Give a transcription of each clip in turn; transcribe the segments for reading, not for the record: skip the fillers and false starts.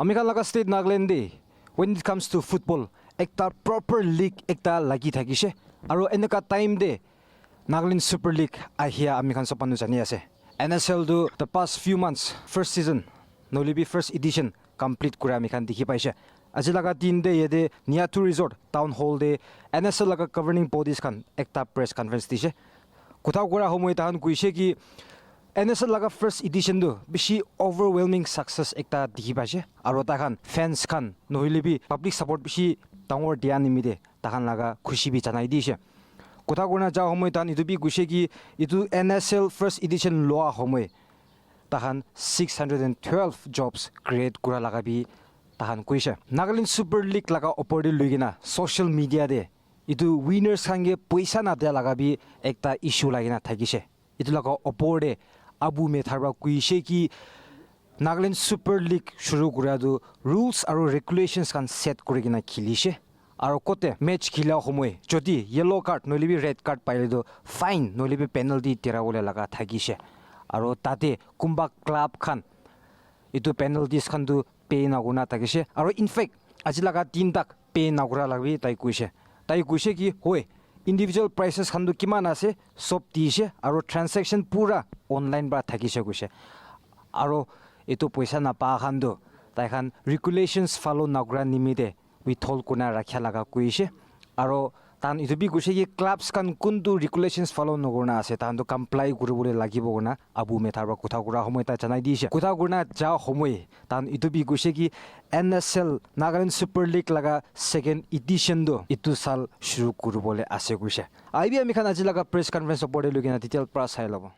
Amikan laga state Nagaland de when it comes to football ekta proper league ekta lagi thakise aro enaka time de Nagaland Super League ahia amikan sapanu jani ase NSL do the past few months first season nolibi first edition complete kura amikan dikhi paise ajilaga din de yede Niatu Resort Town Hall de NSL laga governing bodies kan ekta press conference dise kotha kura homoi tahan kuise ki NSL laga first edition do bishi overwhelming success ekta dikhi paise aro tahan fans kan nohilebi public support bishi tangor dian nimide tahan laga khushi bi janai dise kotha kona ja homoi tan itu bi kuise ki itu NSL first edition loa homoi tahan 612 jobs create kura laga bi tahan kuise Nagaland Super League laga oporde luigina social media de itu winners hange paisa na dia laga bi ekta issue lagina thakise itu laga oporde abu metharba kuise ki Nagaland Super League shuru kura do rules aro regulations kan set kurigina khilise aro kote match khila homoi jodi yellow card nolibi red card paile do fine nolibi penalty tirawole laga thakise aro tate kumba club khan itu penalties khan du pay na guna thakise aro in fact ajilaga tin tak pay na gura lagbi tai kuise ki hoy individual prices khan du kiman ase sob tise aro transaction pura online ba thakise kuise aro itu paisa na pa khan du tai khan regulations follow na gura nimide withhold kuna rakhya laga kuise aro tan itu bi kuise ki clubs kan kundu regulations follow nogona ase tan do comply kuribole lagibo gona abu metharba kotha kura homoi ta janai dise kotha guna ja homoi tan itu bi kuise ki NSL Nagaland Super League laga second edition do itu sal shuru kuribole ase kuise aibi ami khan aji laga press conference opore lugina detail pra sai labo.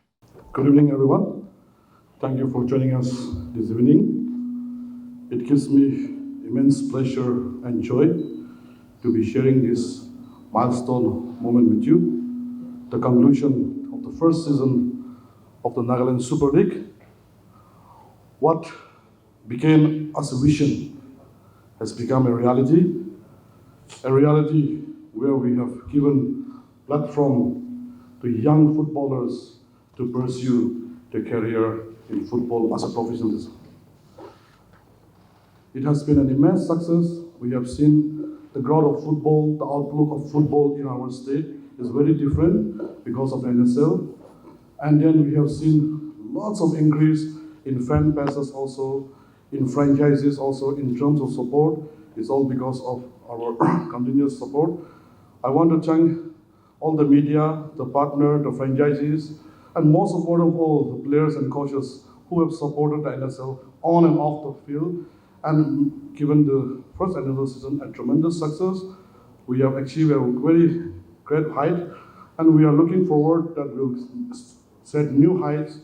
Good evening everyone, thank you for joining us this evening. It gives me immense pleasure and joy to be sharing this milestone moment with you, the conclusion of the first season of the Nagaland Super League. What began as a vision has become a reality where we have given platform to young footballers to pursue their career in football as a professionalism. It has been an immense success. We have seen the growth of football, the outlook of football in our state is very different because of NSL. And then we have seen lots of increase in fan bases also, in franchises also, in terms of support. It's all because of our continuous support. I want to thank all the media, the partner, the franchises, and most important of all, the players and coaches who have supported the NSL on and off the field. And given the first NSL season a tremendous success, we have achieved a very great height, and we are looking forward that we'll set new heights,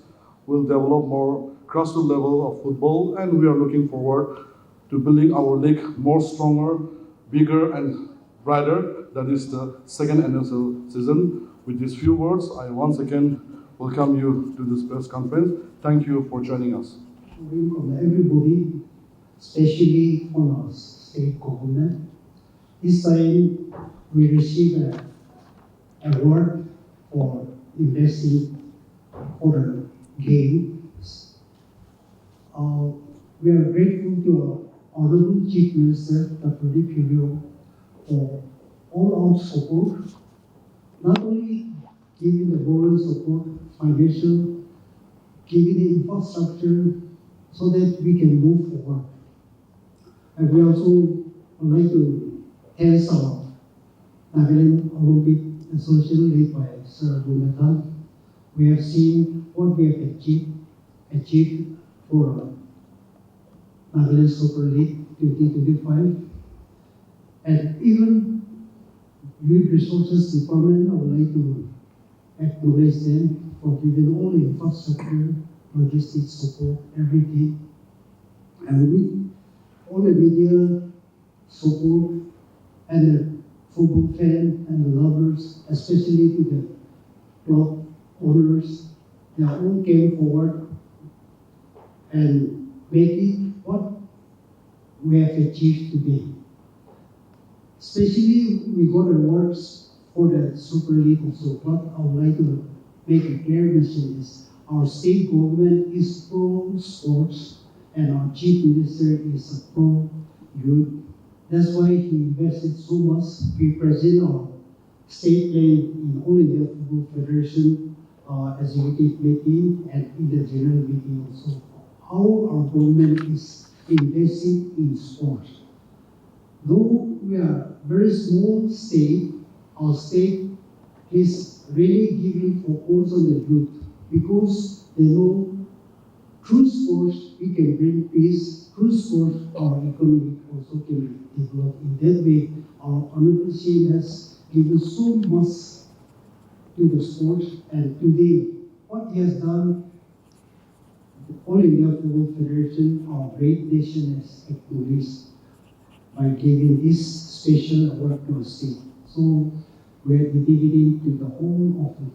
we'll develop more grassroots level of football, and we are looking forward to building our league more stronger, bigger, and brighter. That is the second NSL season. With these few words, I once again welcome you to this press conference. Thank you for joining us. From everybody, especially from our state government. This time we received an award for investing for the games. We are grateful to our Honorable Chief Minister, Dr. Filio, for all our support, not only giving the moral support, financial, giving the infrastructure so that we can move forward. And we also would like to thank our Nagaland Olympic Association led by Sir Jonathan. We have seen what we have achieved for Nagaland Super League 2025. And even Youth Resources Department, I would like to acknowledge them for giving all the infrastructure, logistics support, everything. And we all the media support and the football fan and the lovers, especially to the club owners, they all came forward and make it what we have achieved today. Especially we got awards for the Super League also. What I would like to make a clear mention is our state government is pro sports and our chief minister is a pro-youth. That's why he invested so much. We present our state playing in All India Football Federation executive meeting and in the general meeting also. How our government is investing in sport. Though we are a very small state, our state is really giving focus on the youth because they know through sports we can bring peace, through sports our economy also can be developed. In that way, our honorable CM has given so much to the sport, and today what he has done, the All India Football Federation, our great nation, has acknowledged by giving this special award to the state. So we are dedicating to the whole of the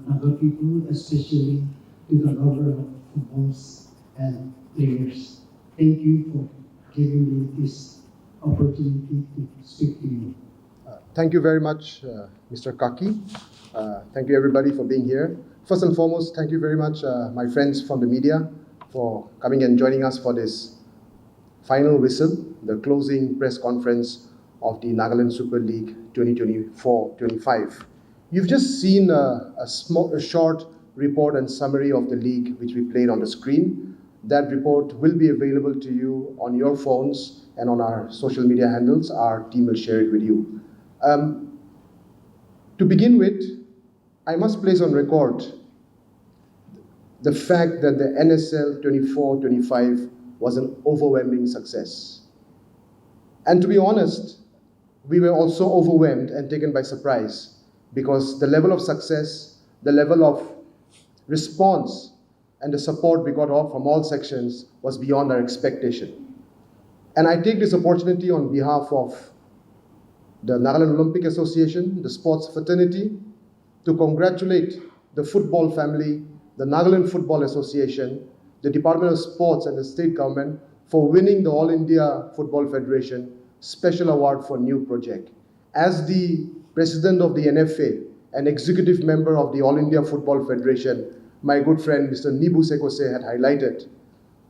Naga people, especially to the lover of footballs and players. Thank you for giving me this opportunity to speak to you. Thank you very much, Mr. Kaki. Thank you everybody for being here. First and foremost, thank you very much, my friends from the media, for coming and joining us for this final whistle, the closing press conference of the Nagaland Super League 2024-25. You've just seen a short report and summary of the league which we played on the screen. That report will be available to you on your phones and on our social media handles. Our team will share it with you. To begin with, I must place on record the fact that the NSL 24-25 was an overwhelming success. And to be honest, we were also overwhelmed and taken by surprise because the level of success, the level of response, and the support we got from all sections was beyond our expectation. And I take this opportunity on behalf of the Nagaland Olympic Association, the sports fraternity, to congratulate the football family, the Nagaland Football Association, the Department of Sports and the state government for winning the All India Football Federation Special Award for New Project. As the president of the NFA and executive member of the All India Football Federation, my good friend Mr. Nibu Sekose had highlighted,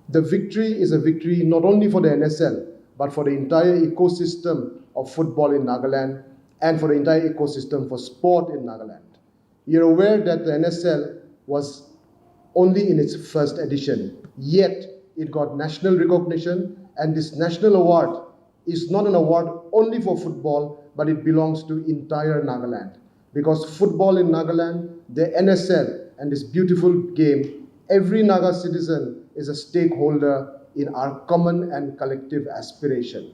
the victory is a victory not only for the NSL, but for the entire ecosystem of football in Nagaland and for the entire ecosystem for sport in Nagaland. You're aware that the NSL was only in its first edition, yet it got national recognition, and this national award is not an award only for football, but it belongs to entire Nagaland. Because football in Nagaland, the NSL, and this beautiful game, every Naga citizen is a stakeholder in our common and collective aspiration.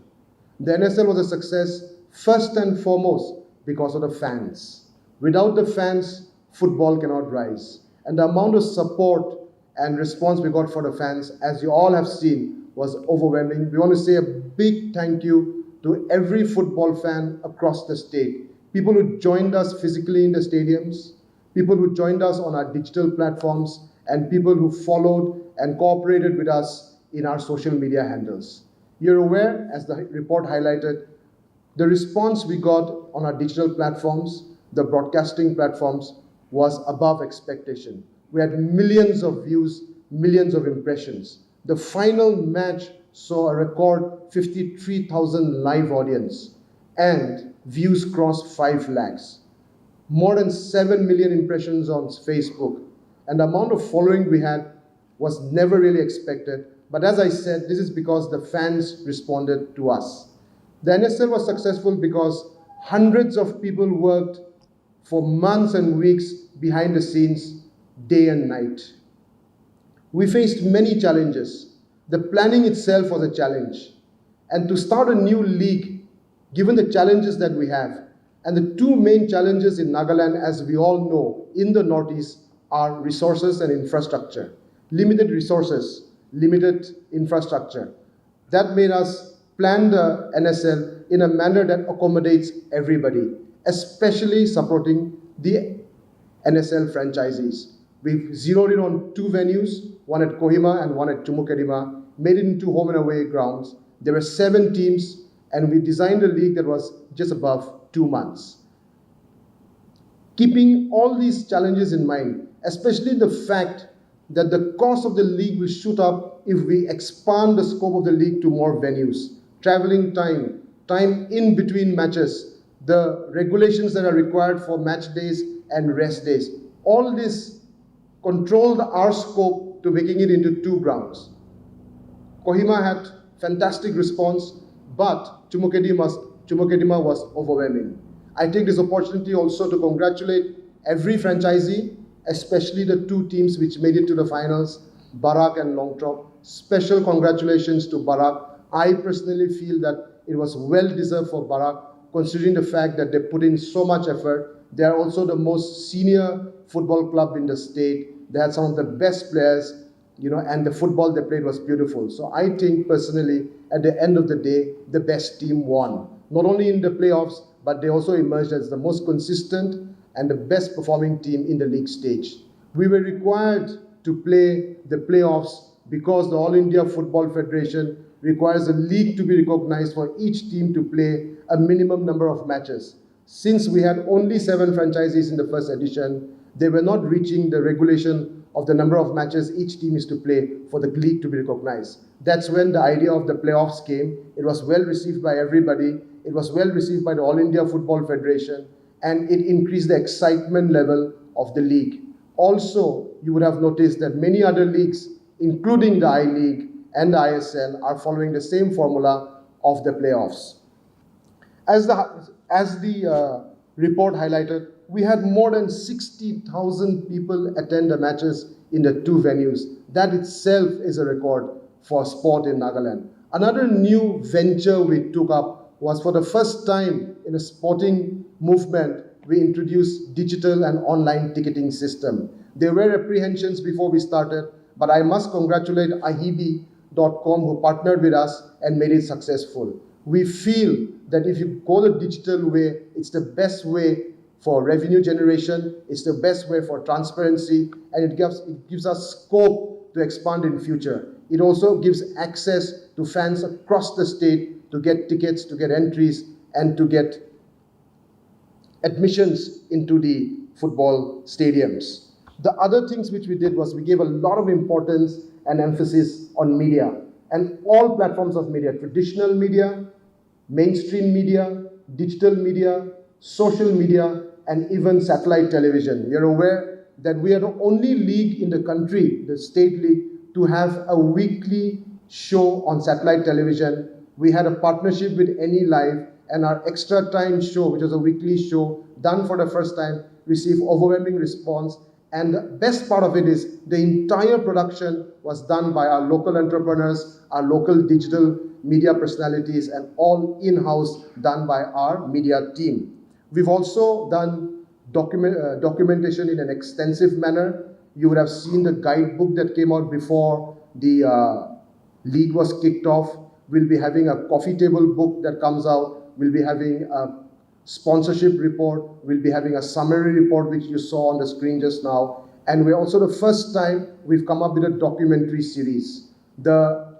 The NSL was a success first and foremost because of the fans. Without the fans, football cannot rise. And the amount of support and response we got for the fans, as you all have seen, was overwhelming. We want to say a big thank you to every football fan across the state. People who joined us physically in the stadiums, people who joined us on our digital platforms, and people who followed and cooperated with us in our social media handles. You're aware, as the report highlighted, the response we got on our digital platforms, the broadcasting platforms, was above expectation. We had millions of views, millions of impressions. The final match saw a record 53,000 live audience and views crossed 5 lakhs. More than 7 million impressions on Facebook. And the amount of following we had was never really expected. But as I said, this is because the fans responded to us. The NSL was successful because hundreds of people worked for months and weeks behind the scenes, day and night. We faced many challenges. The planning itself was a challenge. And to start a new league, given the challenges that we have, and the two main challenges in Nagaland, as we all know, in the Northeast, are resources and infrastructure. Limited resources, limited infrastructure. That made us plan the NSL in a manner that accommodates everybody, especially supporting the NSL franchisees. We've zeroed in on 2 venues, one at Kohima and one at Tumukedima, made it into home and away grounds. There were 7 teams, and we designed a league that was just above 2 months. Keeping all these challenges in mind, especially the fact that the cost of the league will shoot up if we expand the scope of the league to more venues, traveling time, time in between matches, the regulations that are required for match days and rest days. All this controlled our scope to making it into 2 grounds. Kohima had fantastic response, but Chumukedima was overwhelming. I take this opportunity also to congratulate every franchisee, especially the 2 teams which made it to the finals, Barak and Longtrop. Special congratulations to Barak. I personally feel that it was well deserved for Barak, considering the fact that they put in so much effort. They are also the most senior football club in the state. They had some of the best players, and the football they played was beautiful. So I think personally, at the end of the day, the best team won. Not only in the playoffs, but they also emerged as the most consistent and the best performing team in the league stage. We were required to play the playoffs because the All India Football Federation requires a league to be recognized for each team to play a minimum number of matches. Since we had only 7 franchisees in the first edition, they were not reaching the regulation of the number of matches each team is to play for the league to be recognized. That's when the idea of the playoffs came. It was well received by everybody. It was well received by the All India Football Federation, and it increased the excitement level of the league. Also, you would have noticed that many other leagues, including the I-League and the ISL, are following the same formula of the playoffs. As the report highlighted, we had more than 60,000 people attend the matches in the 2 venues. That itself is a record for sport in Nagaland. Another new venture we took up was, for the first time in a sporting movement, we introduced digital and online ticketing system. There were apprehensions before we started, but I must congratulate ahibi.com, who partnered with us and made it successful. We feel that if you go the digital way, it's the best way for revenue generation, it's the best way for transparency, and it gives us scope to expand in future. It also gives access to fans across the state to get tickets, to get entries, and to get admissions into the football stadiums. The other things which we did was we gave a lot of importance and emphasis on media, and all platforms of media: traditional media, mainstream media, digital media, social media, and even satellite television. You're aware that we are the only league in the country, the state league, to have a weekly show on satellite television. We had a partnership with Any Live, and our Extra Time show, which was a weekly show done for the first time, received overwhelming response. And the best part of it is the entire production was done by our local entrepreneurs, our local digital media personalities, and all in-house, done by our media team. We've also done documentation in an extensive manner. You would have seen the guidebook that came out before the league was kicked off. We'll be having a coffee table book that comes out. We'll be having a sponsorship report. We'll be having a summary report, which you saw on the screen just now. And we're also the first time we've come up with a documentary series. The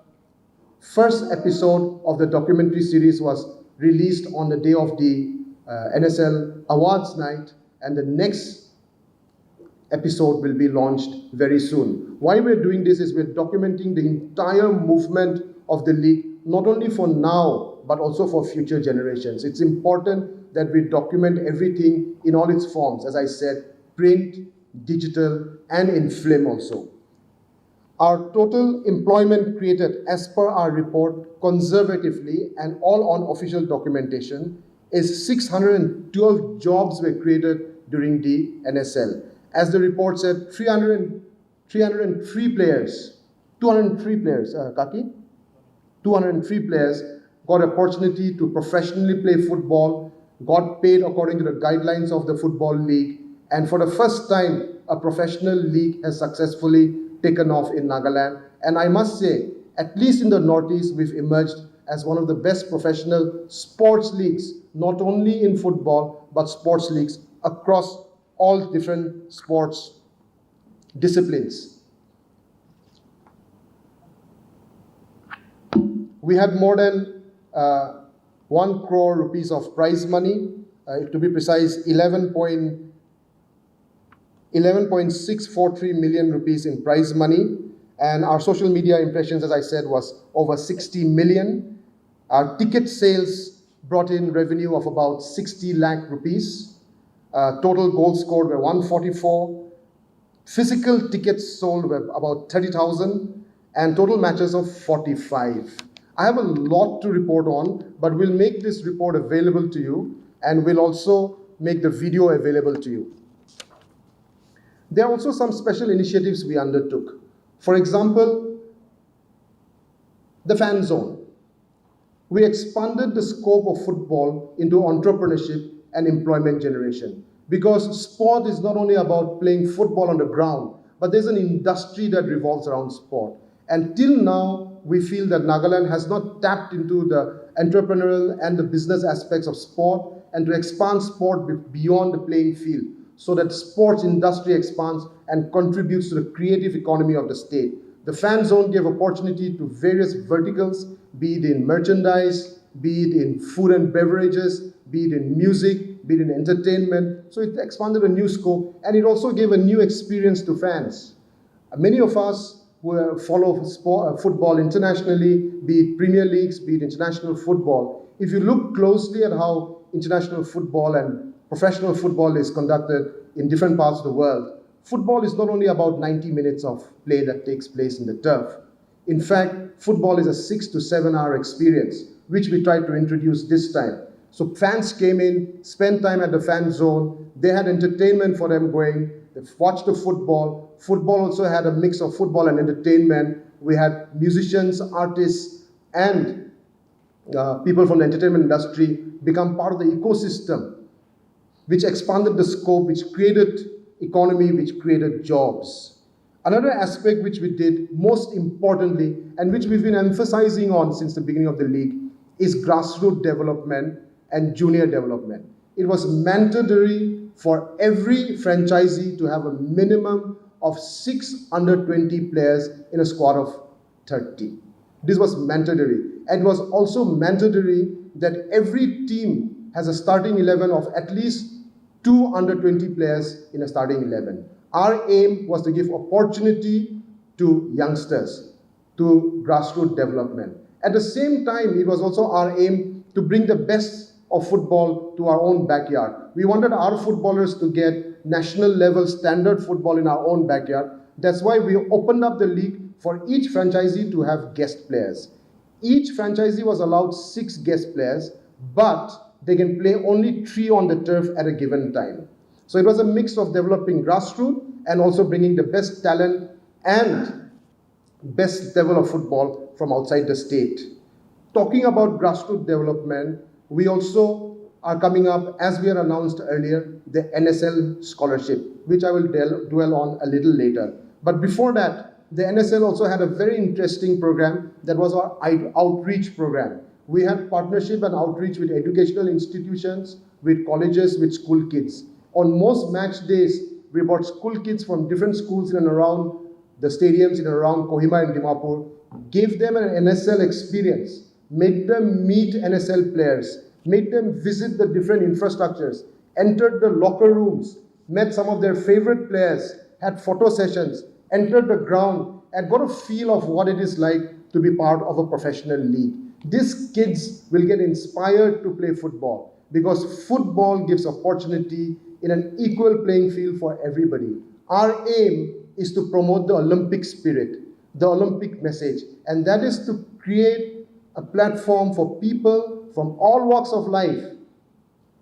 first episode of the documentary series was released on the day of the NSL Awards night, and the next episode will be launched very soon. Why we're doing this is we're documenting the entire movement of the league, not only for now, but also for future generations. It's important that we document everything in all its forms, as I said, print, digital, and in film also. Our total employment created, as per our report, conservatively and all on official documentation, is 612 jobs were created during the NSL. As the report said, 203 players, Kaki? 203 players got opportunity to professionally play football, got paid according to the guidelines of the Football League, and for the first time, a professional league has successfully taken off in Nagaland. And I must say, at least in the Northeast, we've emerged as one of the best professional sports leagues, not only in football, but sports leagues across all different sports disciplines. We had more than 1 crore rupees of prize money, to be precise, 11.8 11.643 million rupees in prize money, and our social media impressions, as I said, was over 60 million. Our ticket sales brought in revenue of about 60 lakh rupees. Total goals scored were 144. Physical tickets sold were about 30,000, and total matches of 45. I have a lot to report on, but we'll make this report available to you, and we'll also make the video available to you. There are also some special initiatives we undertook. For example, the fan zone. We expanded the scope of football into entrepreneurship and employment generation, because sport is not only about playing football on the ground, but there's an industry that revolves around sport. And till now, we feel that Nagaland has not tapped into the entrepreneurial and the business aspects of sport, and to expand sport beyond the playing field, so that sports industry expands and contributes to the creative economy of the state. The fan zone gave opportunity to various verticals, be it in merchandise, be it in food and beverages, be it in music, be it in entertainment. So it expanded a new scope, and it also gave a new experience to fans. Many of us who follow football internationally, be it Premier Leagues, be it international football. If you look closely at how international football and professional football is conducted in different parts of the world, football is not only about 90 minutes of play that takes place in the turf. In fact, football is a 6 to 7 hour experience, which we tried to introduce this time. So fans came in, spent time at the fan zone, they had entertainment for them going, they watched the football. Football also had a mix of football and entertainment. We had musicians, artists, and people from the entertainment industry become part of the ecosystem, which expanded the scope, which created economy, which created jobs. Another aspect which we did, most importantly, and which we've been emphasizing on since the beginning of the league, is grassroots development and junior development. It was mandatory for every franchisee to have a minimum of 6 under 20 players in a squad of 30. This was mandatory. And it was also mandatory that every team has a starting 11 of at least 2 under 20 players in a starting 11. Our aim was to give opportunity to youngsters, to grassroots development. At the same time, it was also our aim to bring the best of football to our own backyard. We wanted our footballers to get national level standard football in our own backyard. That's why we opened up the league for each franchisee to have guest players. Each franchisee was allowed 6 guest players, but they can play only 3 on the turf at a given time. So it was a mix of developing grassroots and also bringing the best talent and best level of football from outside the state. Talking about grassroots development, we also are coming up, as we had announced earlier, the NSL scholarship, which I will dwell on a little later. But before that, the NSL also had a very interesting program that was our outreach program. We had partnership and outreach with educational institutions, with colleges, with school kids. On most match days, we brought school kids from different schools in and around the stadiums in and around Kohima and Dimapur, gave them an NSL experience, made them meet NSL players, made them visit the different infrastructures, entered the locker rooms, met some of their favorite players, had photo sessions, entered the ground, and got a feel of what it is like to be part of a professional league. These kids will get inspired to play football, because football gives opportunity in an equal playing field for everybody. Our aim is to promote the Olympic spirit, the Olympic message, and that is to create a platform for people from all walks of life,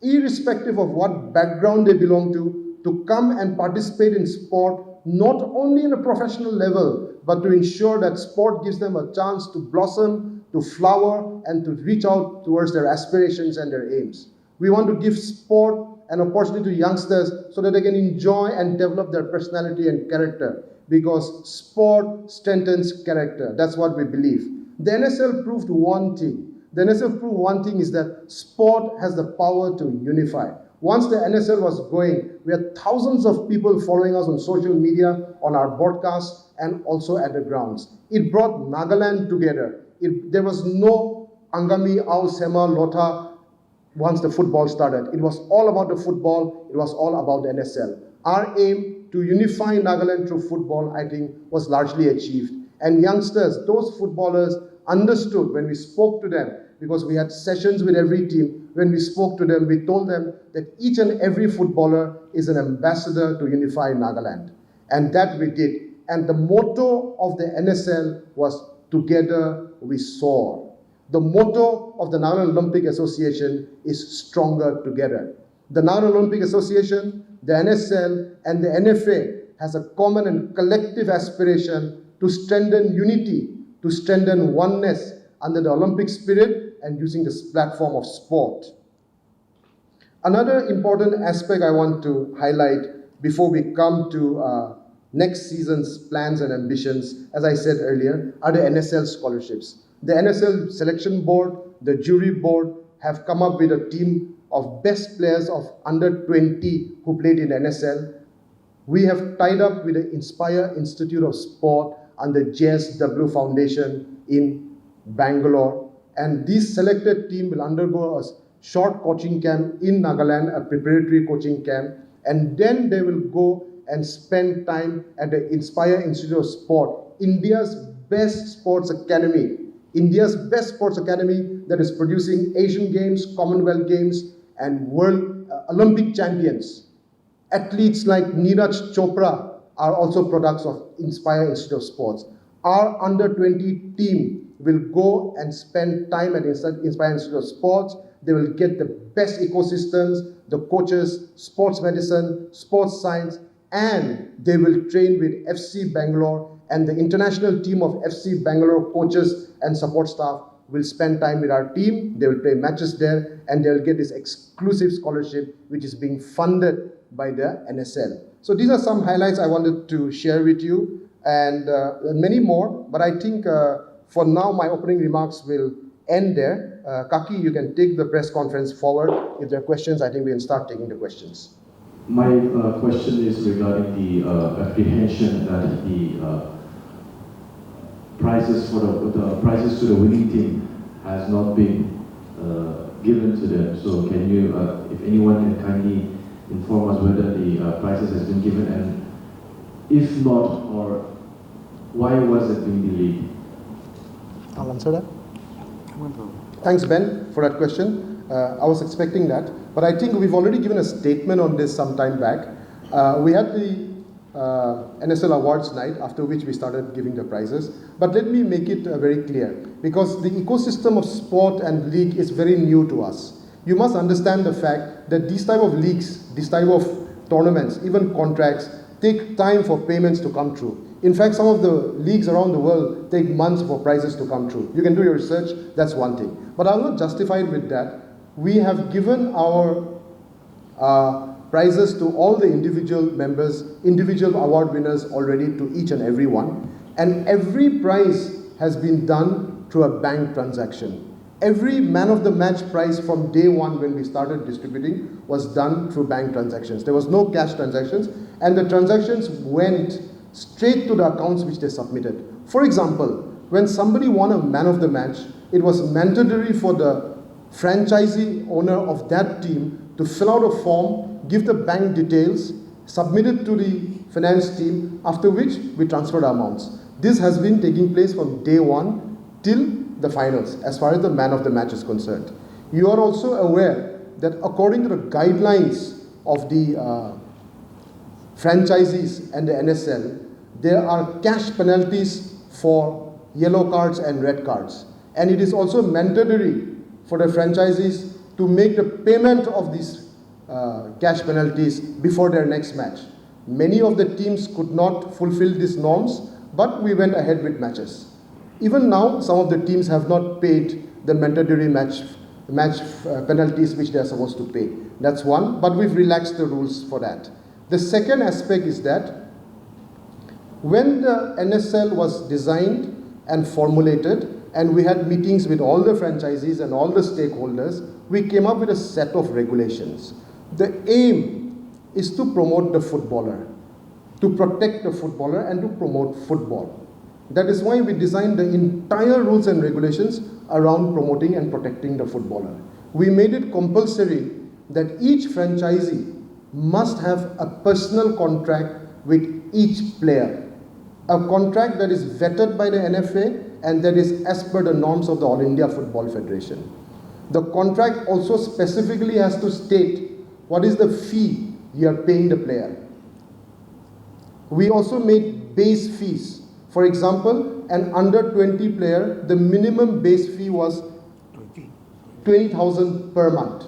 irrespective of what background they belong to come and participate in sport, not only in a professional level, but to ensure that sport gives them a chance to blossom, to flower, and to reach out towards their aspirations and their aims. We want to give sport an opportunity to youngsters so that they can enjoy and develop their personality and character, because sport strengthens character. That's what we believe. The NSL proved one thing. The NSL proved one thing is that sport has the power to unify. Once the NSL was going, we had thousands of people following us on social media, on our broadcasts, and also at the grounds. It brought Nagaland together. There was no Angami, Ao, Sema, Lota once the football started. It was all about the football. It was all about the NSL. our aim to unify Nagaland through football, I think, was largely achieved. And youngsters, those footballers understood when we spoke to them, because we had sessions with every team. When we spoke to them, we told them that each and every footballer is an ambassador to unify Nagaland. And that we did. And the motto of the NSL was, "Together we soar." The motto of the Nagaland Olympic Association is "Stronger Together." The Nagaland Olympic Association, the NSL, and the NFA has a common and collective aspiration to strengthen unity, to strengthen oneness under the Olympic spirit and using this platform of sport. Another important aspect I want to highlight before we come to next season's plans and ambitions, as I said earlier, are the NSL scholarships. The NSL selection board, the jury board have come up with a team of best players of under 20 who played in NSL. We have tied up with the Inspire Institute of Sport and the JSW Foundation in Bangalore. And this selected team will undergo a short coaching camp in Nagaland, a preparatory coaching camp. And then they will go and spend time at the Inspire Institute of Sport, India's best sports academy. India's best sports academy that is producing Asian Games, Commonwealth Games, and World Olympic champions. Athletes like Neeraj Chopra are also products of Inspire Institute of Sports. Our under 20 team will go and spend time at Inspire Institute of Sports. They will get the best ecosystems, the coaches, sports medicine, sports science, and they will train with FC Bangalore, and the international team of FC Bangalore coaches and support staff will spend time with our team. They will play matches there, and they will get this exclusive scholarship which is being funded by the NSL. So these are some highlights I wanted to share with you, and many more, but I think for now my opening remarks will end there. Kaki, you can take the press conference forward. If there are questions, I think we can start taking the questions. My question is regarding the apprehension that the prizes to the winning team has not been given to them. So can you, if anyone can kindly inform us whether the prizes has been given, and if not, or why was it being delayed? I'll answer that. Thanks, Ben, for that question. I was expecting that, but I think we've already given a statement on this some time back. We had the NSL Awards night, after which we started giving the prizes. But let me make it very clear, because the ecosystem of sport and league is very new to us. You must understand the fact that these type of leagues, these type of tournaments, even contracts, take time for payments to come through. In fact, some of the leagues around the world take months for prizes to come through. You can do your research, that's one thing. But I'm not justified with that. We have given our prizes to all the individual members, individual award winners already, to each and every one. And every prize has been done through a bank transaction. Every man of the match prize from day one when we started distributing was done through bank transactions. There was no cash transactions, and the transactions went straight to the accounts which they submitted. For example, when somebody won a man of the match, it was mandatory for the franchisee owner of that team to fill out a form, give the bank details, submit it to the finance team, after which we transferred our amounts. This has been taking place from day one till the finals, as far as the man of the match is concerned. You are also aware that according to the guidelines of the franchisees and the NSL, there are cash penalties for yellow cards and red cards. And it is also mandatory for the franchisees to make the payment of these cash penalties before their next match. Many of the teams could not fulfill these norms, but we went ahead with matches. Even now, some of the teams have not paid the mandatory match penalties which they are supposed to pay. That's one, but we've relaxed the rules for that. The second aspect is that when the NSL was designed and formulated, and we had meetings with all the franchisees and all the stakeholders, we came up with a set of regulations. The aim is to promote the footballer, to protect the footballer, and to promote football. That is why we designed the entire rules and regulations around promoting and protecting the footballer. We made it compulsory that each franchisee must have a personal contract with each player. A contract that is vetted by the NFA and that is as per the norms of the All India Football Federation. The contract also specifically has to state what is the fee you are paying the player. We also made base fees. For example, an under 20 player, the minimum base fee was 20,000 per month.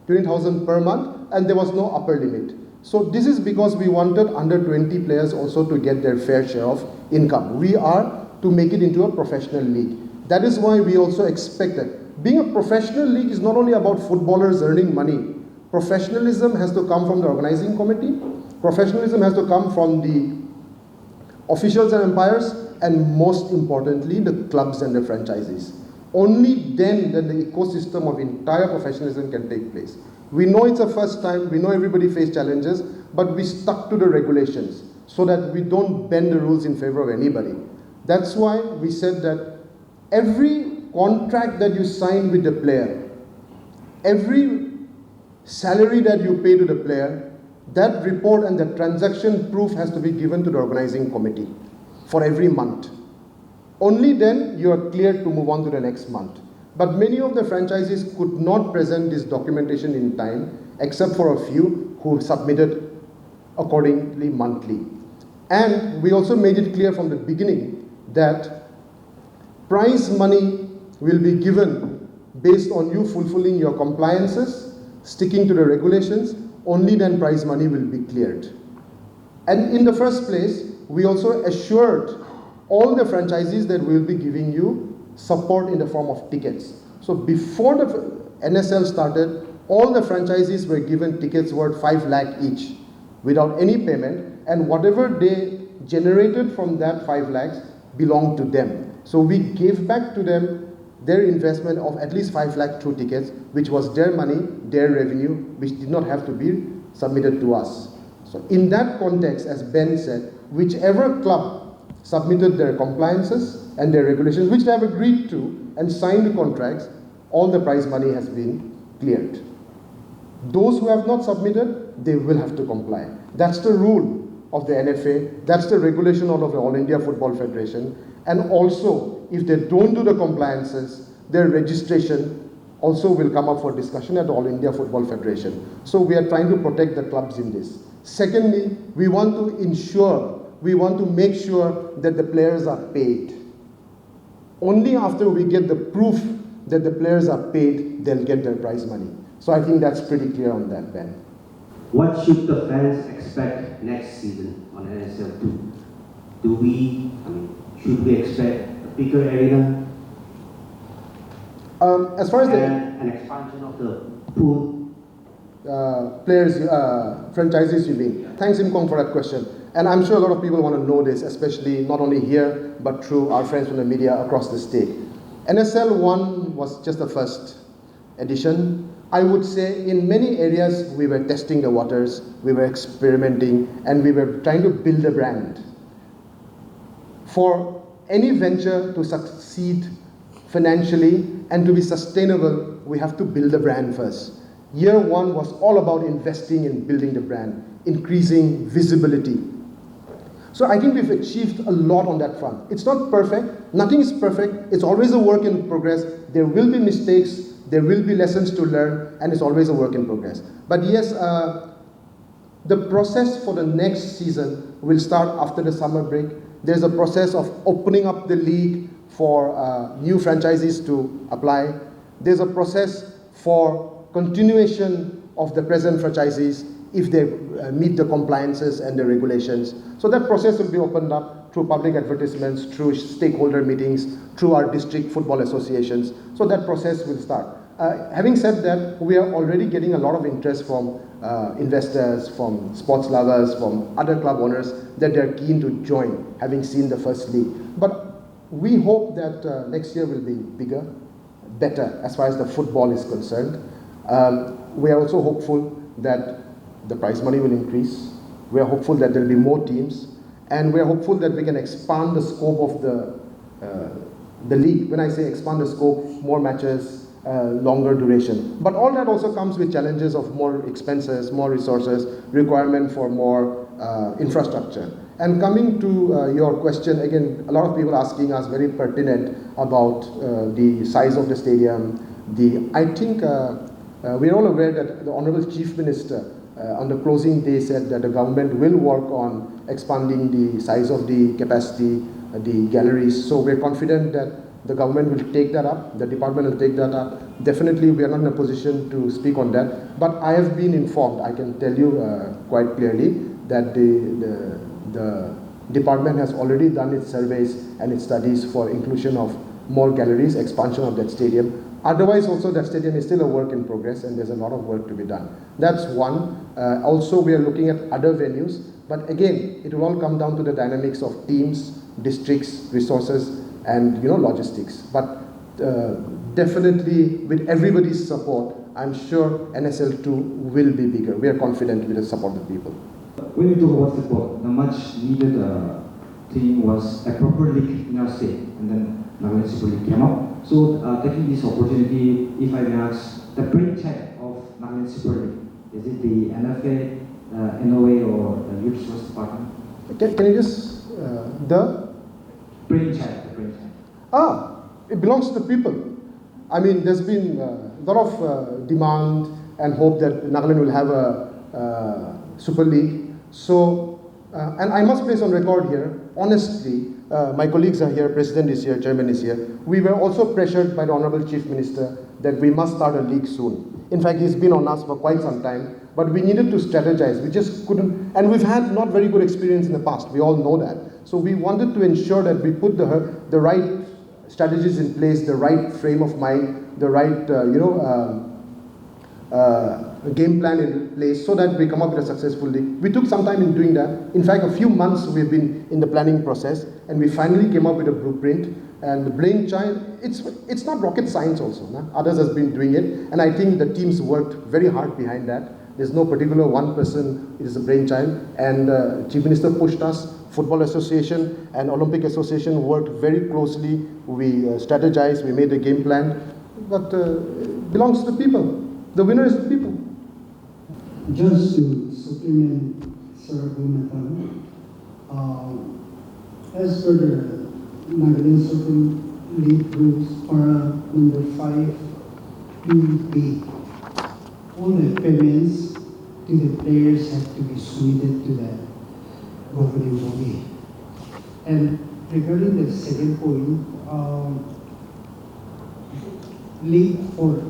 20,000 per month, and there was no upper limit. So this is because we wanted under 20 players also to get their fair share of income. We are to make it into a professional league. That is why we also expected. Being a professional league is not only about footballers earning money. Professionalism has to come from the organizing committee. Professionalism has to come from the officials and umpires, and most importantly, the clubs and the franchisees. Only then the ecosystem of entire professionalism can take place. We know it's a first time, we know everybody face challenges, but we stuck to the regulations so that we don't bend the rules in favor of anybody. That's why we said that every contract that you sign with the player, every salary that you pay to the player, that report and the transaction proof has to be given to the organizing committee for every month. Only then you are cleared to move on to the next month. But many of the franchisees could not present this documentation in time, except for a few who submitted accordingly monthly. And we also made it clear from the beginning that prize money will be given based on you fulfilling your compliances, sticking to the regulations. Only then prize money will be cleared. And in the first place, we also assured all the franchisees that we will be giving you support in the form of tickets. So before the NSL started, all the franchisees were given tickets worth 5 lakh each without any payment, and whatever they generated from that 5 lakhs belonged to them. So we gave back to them their investment of at least 5 lakh through tickets, which was their money, their revenue, which did not have to be submitted to us. So in that context, as Ben said, whichever club submitted their compliances and their regulations, which they have agreed to and signed the contracts, all the prize money has been cleared. Those who have not submitted, they will have to comply. That's the rule of the NFA, that's the regulation out of the All India Football Federation, and also if they don't do the compliances, their registration also will come up for discussion at the All India Football Federation. So we are trying to protect the clubs in this. Secondly, we want to make sure that the players are paid. Only after we get the proof that the players are paid, they'll get their prize money. So I think that's pretty clear on that, Ben. What should the fans expect next season on NSL 2? Should we expect a bigger arena? As far as an expansion of the pool? Players, franchises you mean? Thanks, Imkong, for that question. And I'm sure a lot of people want to know this, especially not only here, but through our friends from the media across the state. NSL 1 was just the first edition. I would say in many areas we were testing the waters, we were experimenting, and we were trying to build a brand. For any venture to succeed financially and to be sustainable, we have to build a brand first. Year 1 was all about investing in building the brand, increasing visibility. So I think we've achieved a lot on that front. It's not perfect, nothing is perfect, it's always a work in progress. There will be mistakes, there will be lessons to learn, and it's always a work in progress. But yes, the process for the next season will start after the summer break. There's a process of opening up the league for new franchisees to apply. There's a process for continuation of the present franchisees if they meet the compliances and the regulations. So that process will be opened up through public advertisements, through stakeholder meetings, through our district football associations. So that process will start. Having said that, we are already getting a lot of interest from investors, from sports lovers, from other club owners that they're keen to join, having seen the first league. But we hope that next year will be bigger, better as far as the football is concerned. We are also hopeful that the prize money will increase. We are hopeful that there will be more teams, and we are hopeful that we can expand the scope of the league. When I say expand the scope, more matches, longer duration. But all that also comes with challenges of more expenses, more resources, requirement for more infrastructure. And coming to your question, again, a lot of people asking us very pertinent about the size of the stadium. I think we're all aware that the Honorable Chief Minister on the closing day said that the government will work on expanding the size of the capacity, the galleries. So we're confident that the government will take that up, the department will take that up. Definitely we are not in a position to speak on that, but I have been informed, I can tell you quite clearly, that the department has already done its surveys and its studies for inclusion of more galleries, expansion of that stadium. Otherwise also that stadium is still a work in progress and there's a lot of work to be done. That's one. Also we are looking at other venues, but again, it will all come down to the dynamics of teams, districts, resources, and logistics. But definitely with everybody's support, I'm sure NSL2 will be bigger. We are confident with the support of the people. When we talk about football, the much needed thing was a proper league in our state, and then Nagaland Super League came up. So taking this opportunity, if I may ask, the brainchild of Nagaland Super League, is it the NFA, NOA, or the Youth Resource Department? Can you just, the Brainchild. It belongs to the people. I mean, there's been a lot of demand and hope that Nagaland will have a Super League. So, and I must place on record here, honestly, my colleagues are here, President is here, Chairman is here. We were also pressured by the Honorable Chief Minister that we must start a league soon. In fact, he's been on us for quite some time, but we needed to strategize. We just couldn't, and we've had not very good experience in the past. We all know that. So we wanted to ensure that we put the right strategies in place, the right frame of mind, the right, game plan in place so that we come up with a successful league. We took some time in doing that. In fact, a few months we've been in the planning process, and we finally came up with a blueprint. And the brainchild, it's not rocket science also. No? Others has been doing it, and I think the teams worked very hard behind that. There's no particular one person, it is a brainchild, and Chief Minister pushed us. Football Association and Olympic Association worked very closely. We strategized, we made a game plan, but it belongs to the people. The winner is the people. Just to supplement Sir Gunatan, as per the Nagaland Super League rules, para number 5, 2B, all the payments to the players have to be submitted to the governing body. And regarding the second point, league for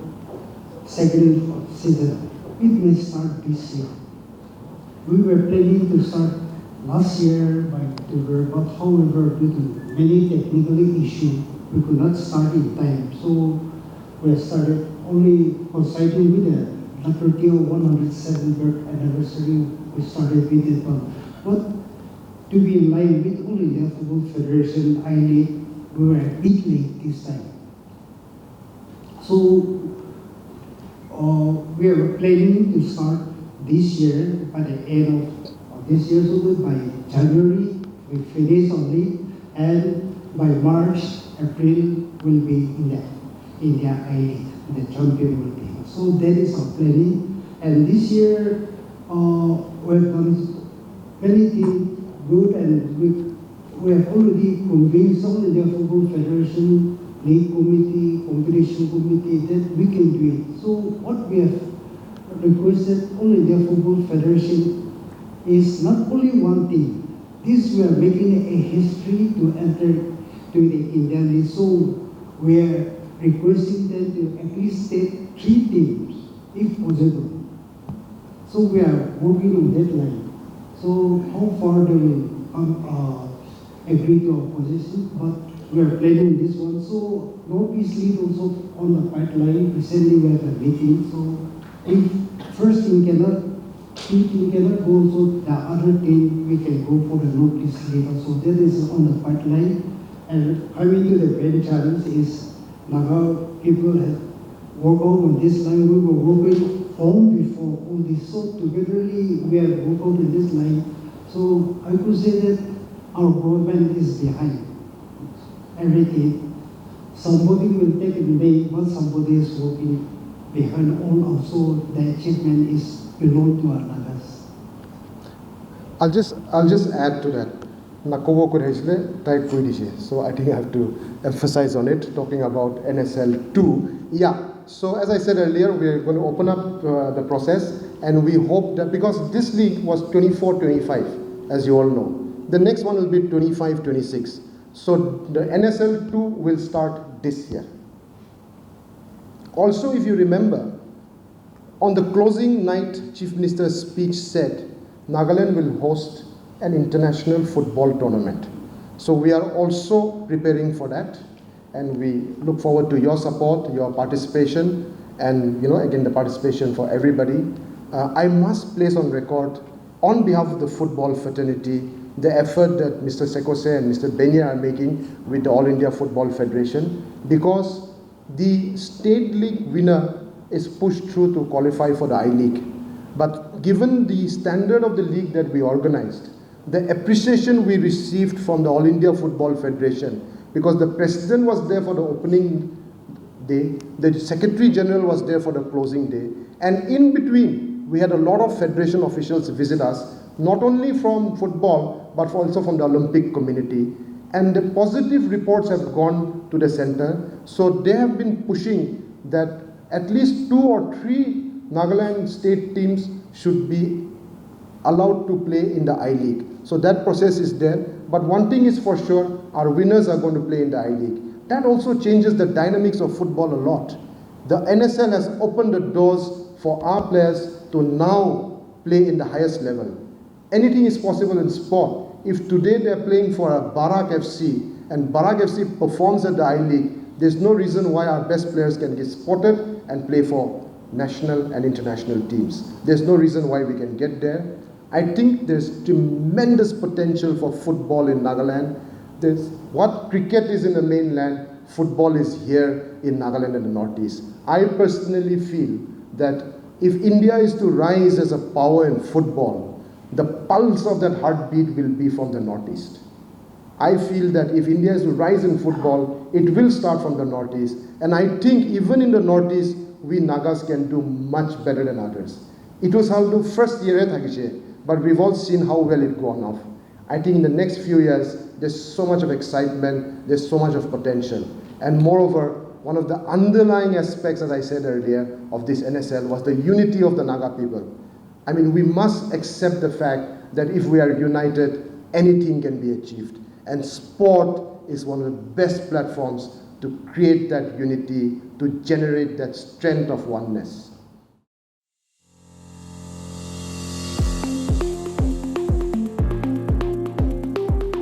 second season, it may start this year. We were planning to start last year by October, but however, due to many technical issues, we could not start in time. So we started only coinciding with the WTO 107th anniversary. We started with it, but to be in line with only the Football Federation I-League, we were a bit late this time. So we are planning to start this year by the end of this year, so by January we finish on league, and by March, April will be in the I-League, the champion will be. So that is our planning, and this year we have done many things good, and we have already convinced all the Football Federation, League Committee, Competition Committee that we can do it. So what we have requested only the Football Federation is not only one thing. This we are making a history to enter to the Indian League. So we are requesting them to at least take 3 teams, if possible. So we are working on that line. So how far they will agree to our position, but we are planning this one. So Northeast League also on the pipeline. Recently we have a meeting. So if first team cannot go, so the other team we can go for the Northeast League. So that is on the pipeline. And coming to the grand challenge is Naga people have worked on this line. We were working home before all this. So togetherly we have worked on this line. So I could say that our government is behind everything. somebody will take the name, but somebody is working behind all also the achievement is belong to others. I'll just add to that. Nakovo Kurhesle type Kuidishe. So I think I have to emphasize on it, talking about NSL 2. Yeah, so as I said earlier, we're going to open up the process, and we hope that because this league was 24-25, as you all know. The next one will be 25-26. So the NSL 2 will start this year. Also, if you remember, on the closing night, Chief Minister's speech said, Nagaland will host an international football tournament. So we are also preparing for that, and we look forward to your support, your participation, and again the participation for everybody. I must place on record, on behalf of the football fraternity, the effort that Mr. Sekose and Mr. Benya are making with the All India Football Federation, because the state league winner is pushed through to qualify for the I-League. But given the standard of the league that we organized, the appreciation we received from the All India Football Federation, because the president was there for the opening day, the secretary general was there for the closing day, and in between we had a lot of federation officials visit us, not only from football but also from the Olympic community, and the positive reports have gone to the center. So they have been pushing that at least 2 or 3 Nagaland state teams should be allowed to play in the I-League. So that process is there. But one thing is for sure, our winners are going to play in the I-League. That also changes the dynamics of football a lot. The NSL has opened the doors for our players to now play in the highest level. Anything is possible in sport. If today they're playing for a Barak FC and Barak FC performs at the I-League, there's no reason why our best players can get spotted and play for national and international teams. There's no reason why we can get there. I think there's tremendous potential for football in Nagaland. There's what cricket is in the mainland, football is here in Nagaland and the Northeast. I personally feel that if India is to rise as a power in football, the pulse of that heartbeat will be from the Northeast. I feel that if India is to rise in football, it will start from the Northeast. And I think even in the Northeast, we Nagas can do much better than others. It was how to first year but we've all seen how well it gone off. I think in the next few years, there's so much of excitement, there's so much of potential. And moreover, one of the underlying aspects, as I said earlier, of this NSL was the unity of the Naga people. I mean, we must accept the fact that if we are united, anything can be achieved. And sport is one of the best platforms to create that unity, to generate that strength of oneness.